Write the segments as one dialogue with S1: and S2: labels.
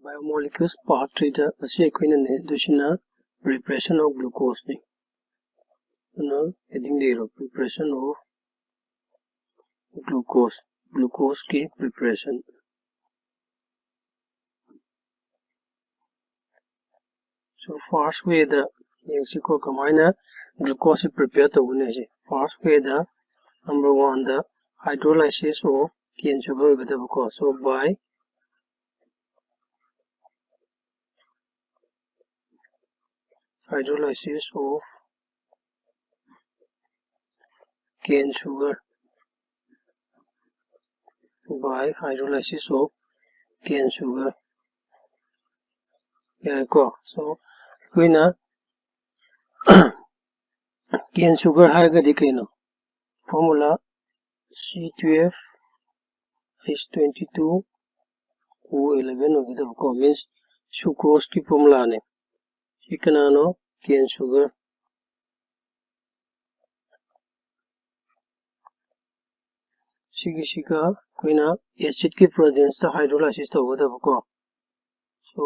S1: Biomolecules part 3 da asi equina ne dushina preparation of glucose ni. Heading there preparation of glucose ki preparation. So first way da ko kamaina glucose prepare to ne ji. First way da number 1 da hydrolysis of cane sugar with the so by hydrolysis of cane sugar so kuina cane sugar haragadi kaino formula C12 H22 O11 of means sucrose ki formula ne ikanano cane sugar Shika kuina acid ki presence the hydrolysis to so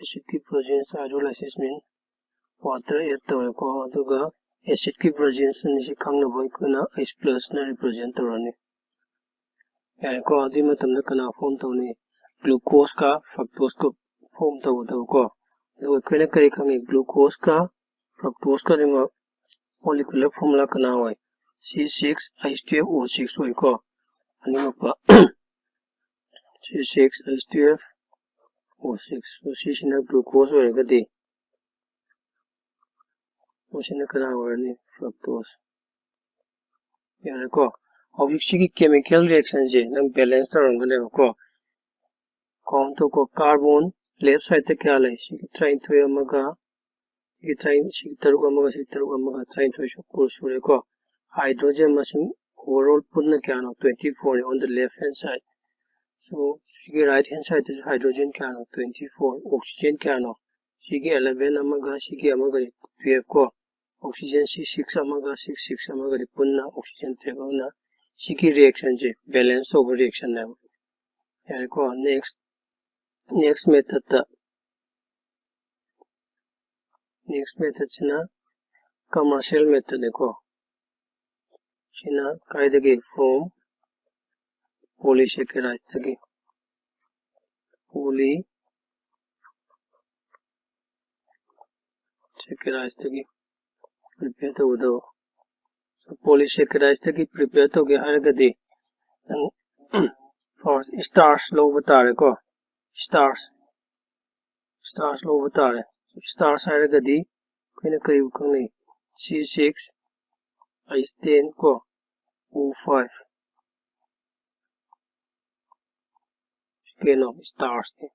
S1: acid ki presence hydrolysis mean water add to aduga acid ki presence ni si khangna boy kuna H+ na represent torani ko adi matamna kana form tawni glucose ka fructose ko form taw ko do kuina kari khangi glucose ka fructose ka rima molecular formula kana hoy C6H12O6 hoy ko ani mapa C6H12O6 so sisina glucose hoygadi Ocean ni fructose. Ko obviously chemical reaction je nang balance tarangane ko count to ko carbon left side te kya lai si train to amaga si train si taru amaga train to ko sure ko hydrogen masing overall punna kya no 24 on the left hand side so si right hand side is hydrogen kya no 24 oxygen kya no si 11 amaga si amaga 12 ko oxygen C6 amaga 6 amaga punna oxygen table na siki reaction je balance over reaction na ko next method china commercial method ko china kaidagi from polysaccharide tagi prepare to do so polysaccharide tagi prepare to ge haragadi first starch low batare ko starch low batare starch haragadi kuina kari khangni C6H10 ko O5 keno starch ni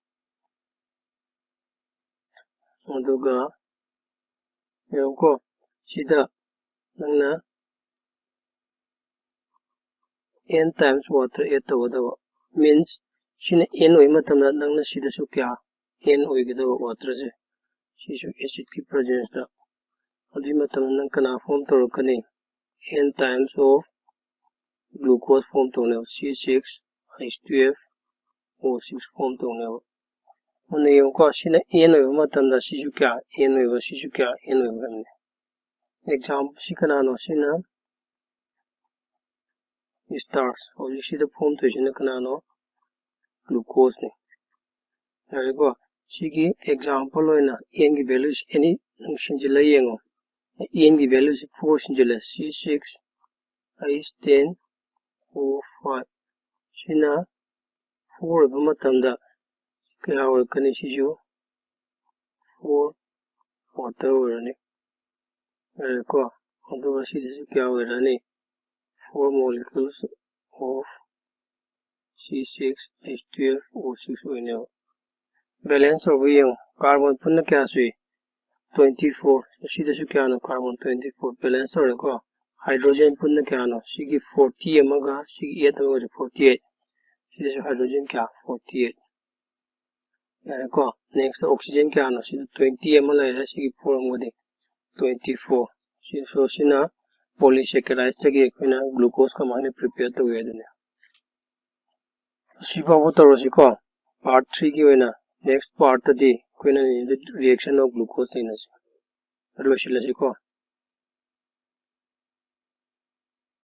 S1: aduga ko sida nangna n times water add to means shina n oi matamna nangna sida su kya n oi gida water je sisu acid ki presence da adi matamna nang kana form to kani n times of glucose form to ne C6H12O6 form to ne one ko shina n oi matamna sisu kya n oi ne example sikana no sina starch or you see the form to sina kana no glucose ni ko sigi example hoina n ki values any sinjila yengo n ki values 4 sinjila C6H10O5 sina 4 ba matamda kaya or kani sisu 4 water orani ko aduga sisu kya orani 4 molecules of C6H12O6 होने balance over here carbon punna kya sui 24 सीधे से क्या no carbon 24 balance over को hydrogen punna kya no sigi 40 amaga sigi 8 amaga 48 सीधे से hydrogen क्या 48 यार को next oxygen क्या नो सीधे 20 amaga है sigi 4 amaga 24 so sina polysaccharide tagi ekuna glucose ka mane prepare to wedne siba botoro siko part 3 ki wena next part the reaction of glucose in us.